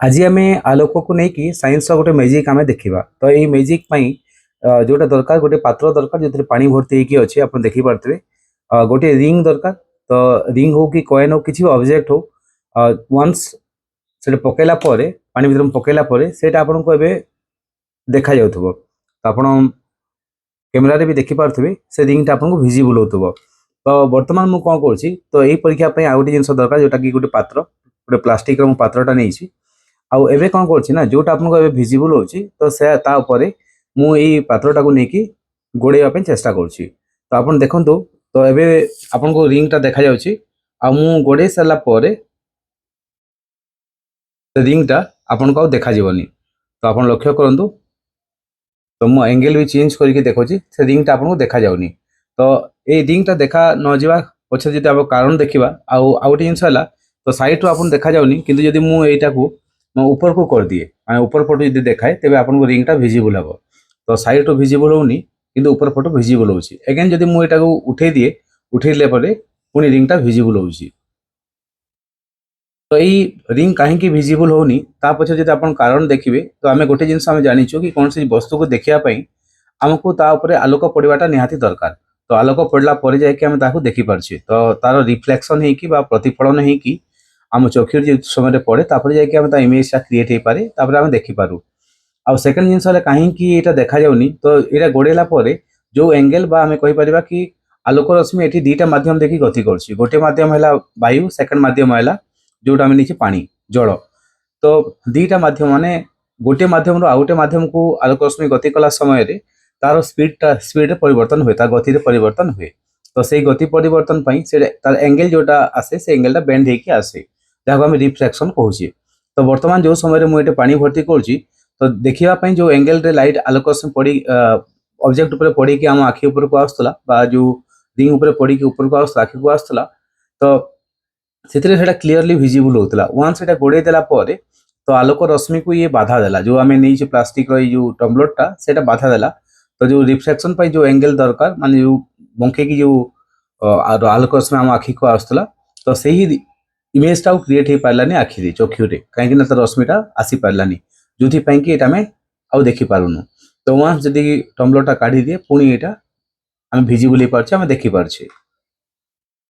आज आम आलोक को लेकिन साइंस गोटे मैजिक आम देखा तो ये मैजिक जोटा दरकार गोटे पात्र दरकार जो पानी भर्ती होगी अच्छे आप देखिपे गोटे रिंग दरकार तो रिंग हो कि कॉइन हो कि ऑब्जेक्ट हो वंस से पकेला पानी भर पकेला से आपन को देखा जाऊ तो आपण कैमेरा भी देखिपे से रिंगटा आपको भिजिबल हो तो बर्तमान मुझे कौन कर तो यही परीक्षा आउ गोटे जिन दरकार जोटा कि गोटे पात्र गोटे प्लास्टिक पात्रटा नहीं आउ एबे कौन करछि जोटा आपको भिजिबल होछि तो से ता उपरे मु एई पात्रटा को नेकी गोड़ेवा पे चेष्टा करछि तो आपण देखंतु तो एबे आपन को रिंगटा देखा जाउछि आ मु गोड़े सरला परे रिंगटा आपन को देखा जीवनी तो आपण लक्ष्य करंतु तो मु एंगल भी चेंज करके देखछि से रिंगटा आपन को देखा जाउनी तो ए रिंगटा देखा न जीवा पछे जदि आप कारण देखिबा आउ आउट जिंस हला तो साइड रो आपन देखा जाउनी किंतु जदि मु एटा को मैं ऊपर को कर दिए मैं ऊपर फोटो यदि देखाए तेज आपको रिंगटा भिजिबल हम तो साइड रो भिजिबल होनी किंतु ऊपर फोटो भिजिबल होछि अगेन जदि मु एटा को उठे दिए उठेले परे पुनी रिंगटा भिजिबल होछि तो यही रिंग कहीं भिजिबल होनी ता पछे जदि आपन कारण देखिबे तो आमे गोटे जिंस आमे जानिछु कि कौन सी वस्तु को देखिया पई हमको ता ऊपर आलोक पड़वाटा निहाती दरकार तो आलोक पड़ला परे जाय कि आमे ताको देखि पारछि तो तार रिफ्लेक्शन हे कि बा प्रतिफलन हे कि आम चक्षु जो समय पड़े जाकि इमेजटा क्रिएट हो पारे आम देखिपारू आउ सेकेंड जिनस कहीं यहाँ देखा जाऊनी तो यहाँ गोड़ेला जो एंगल बा आम कहीपर कि आलोक रश्मि ये दीटा मध्यम देखिए गति कर गोटे मध्यम है वायु सेकेंड मध्यम है जोटा आम नहीं पानी जल तो दीटा मध्यम माने गोटे मध्यम आउ गोटे मध्यम को आलोक रश्मि गति कला समय तार स्पीड परिवर्तन हुए तार गति परिवर्तन हुए तो से गति परिवर्तन तार एंगल जोटा आसे से एंगलटा बेंड होके आसे जहाँ आम रिफ्लेक्शन कहूँ तो बर्तमान जो समय मुझे पानी भर्ती करुँची तो देखापी जो एंगल रे लाइट आलोक पड़ी ऑब्जेक्ट उपर पड़ी आम आखि उपर को आसला जो रिंग उपर पड़ी ऊपर को आसला आखि को आसला तो से क्लीयरली भिजिबल होता वन्स से गोड़े देला तो आलोक रश्मि को ये बाधा देला जो आम नहीं प्लास्टिक रो टम्बलरटा से बाधा देला तो जो रिफ्लेक्शन जो एंगल दरकार माने जो बंखे की जो आलोक रश्मि आम आखि को आसला तो से ही इमेजटा क्रिएट हो पारानी आखिरी चक्षुरे कहीं रश्मिटा आसी पारानी जो कि आम आउ देखिपारूनु तो वहाँ जदि टम्बलरटा काढ़ी दिए पुणी यहाँ आम भिजिबल हो पार्चे आम देखिपारे।